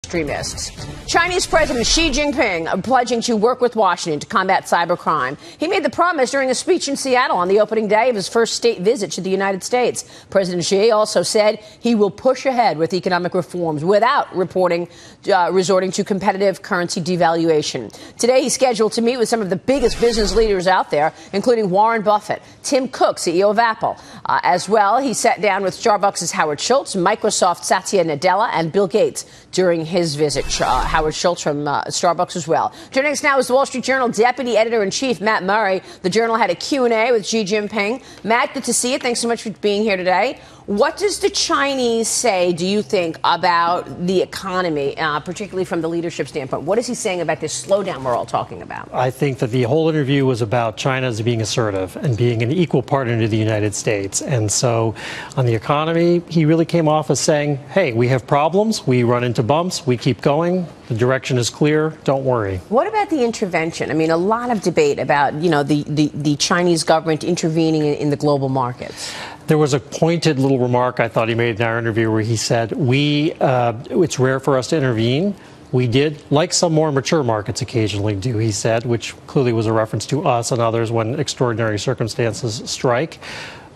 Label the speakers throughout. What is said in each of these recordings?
Speaker 1: Extremists. Chinese President Xi Jinping pledging to work with Washington to combat cybercrime. He made the promise during a speech in Seattle on the opening day of his first state visit to the United States. President Xi also said he will push ahead with economic reforms without resorting to competitive currency devaluation. Today, he's scheduled to meet with some of the biggest business leaders out there, including Warren Buffett, Tim Cook, CEO of Apple. As well, he sat down with Starbucks' Howard Schultz, Microsoft Satya Nadella, and Bill Gates during his visit. Howard Schultz from Starbucks as well. Joining us now is the Wall Street Journal Deputy Editor-in-Chief, Matt Murray. The Journal had a Q&A with Xi Jinping. Matt, good to see you. Thanks so much for being here today. What does the Chinese say, do you think, about the economy, particularly from the leadership standpoint? What is he saying about this slowdown we're all talking about?
Speaker 2: I think that the whole interview was about China as being assertive and being an equal partner to the United States. And so on the economy, he really came off as saying, hey, we have problems, we run into bumps, we keep going, the direction is clear, don't worry.
Speaker 1: What about the intervention? I mean, a lot of debate about, the Chinese government intervening in the global markets.
Speaker 2: There was a pointed little remark I thought he made in our interview where he said, it's rare for us to intervene. We did, like some more mature markets occasionally do, he said, which clearly was a reference to us and others when extraordinary circumstances strike,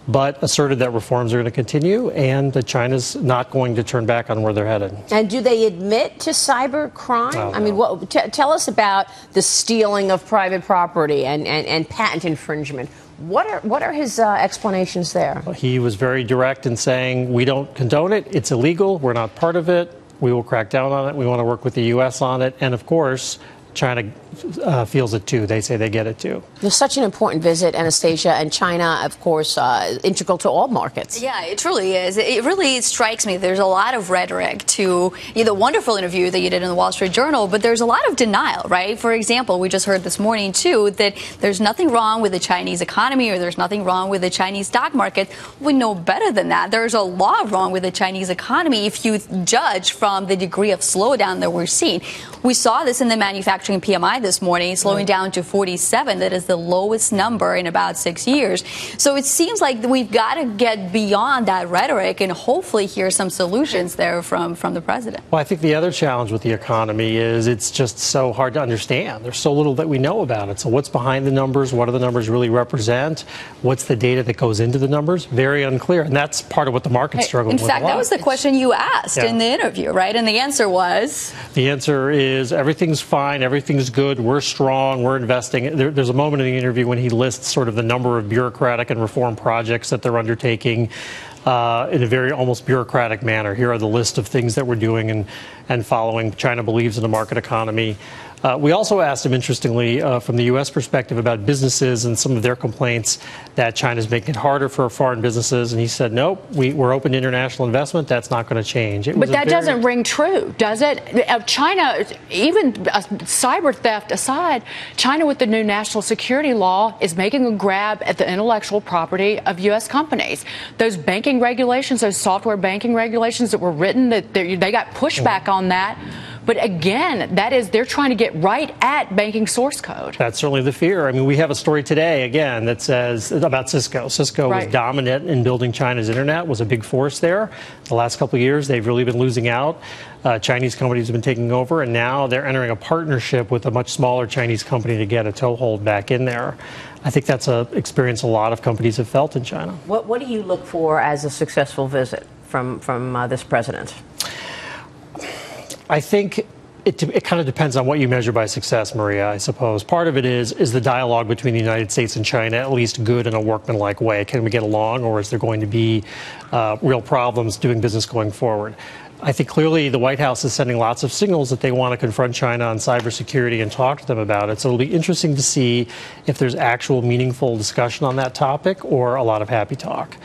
Speaker 2: but asserted that reforms are going to continue and that China's not going to turn back on where they're headed. And
Speaker 1: do they admit to cyber crime?
Speaker 2: Oh, no.
Speaker 1: I mean, tell us about the stealing of private property and patent infringement. What are his explanations there?
Speaker 2: Well, he was very direct in saying, we don't condone it. It's illegal. We're not part of it. We will crack down on it. We want to work with the U.S. on it. And, of course, China feels it, too. They say they get it, too.
Speaker 1: There's such an important visit, Anastasia, and China, of course, integral to all markets.
Speaker 3: Yeah, it truly is. It really strikes me there's a lot of rhetoric to the wonderful interview that you did in the Wall Street Journal, but there's a lot of denial, right? For example, we just heard this morning, too, that there's nothing wrong with the Chinese economy or there's nothing wrong with the Chinese stock market. We know better than that. There's a lot wrong with the Chinese economy if you judge from the degree of slowdown that we're seeing. We saw this in the manufacturing PMI this morning, slowing down to 47. That is the lowest number in about 6 years. So it seems like we've got to get beyond that rhetoric and hopefully hear some solutions there from the president.
Speaker 2: Well, I think the other challenge with the economy is it's just so hard to understand. There's so little that we know about it. So what's behind the numbers? What do the numbers really represent? What's the data that goes into the numbers? Very unclear. And that's part of what the market's struggling with.
Speaker 3: In fact, that was the question you asked in the interview, right? And the answer was?
Speaker 2: The answer is everything's fine. Everything's good. We're strong. We're investing. There's a moment in the interview when he lists sort of the number of bureaucratic and reform projects that they're undertaking in a very almost bureaucratic manner. Here are the list of things that we're doing and following. China believes in a market economy. We also asked him, interestingly, from the U.S. perspective about businesses and some of their complaints that China's making it harder for foreign businesses. And he said, nope, we're open to international investment. That's not going to change.
Speaker 4: But that doesn't ring true, does it? China, even cyber theft aside, China with the new national security law is making a grab at the intellectual property of U.S. companies. Those banking regulations, those software banking regulations that were written, they got pushback on that. But again, they're trying to get right at banking source code.
Speaker 2: That's certainly the fear. I mean, we have a story today, again, that says about Cisco. Cisco was dominant in building China's internet, was a big force there. The last couple of years, they've really been losing out. Chinese companies have been taking over, and now they're entering a partnership with a much smaller Chinese company to get a toehold back in there. I think that's an experience a lot of companies have felt in China.
Speaker 1: What do you look for as a successful visit from this president?
Speaker 2: I think it kind of depends on what you measure by success, Maria, I suppose. Part of it is the dialogue between the United States and China at least good in a workmanlike way? Can we get along, or is there going to be real problems doing business going forward? I think clearly the White House is sending lots of signals that they want to confront China on cybersecurity and talk to them about it. So it'll be interesting to see if there's actual meaningful discussion on that topic or a lot of happy talk.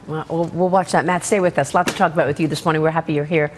Speaker 1: Well, we'll watch that. Matt, stay with us. A lot to talk about with you this morning. We're happy you're here.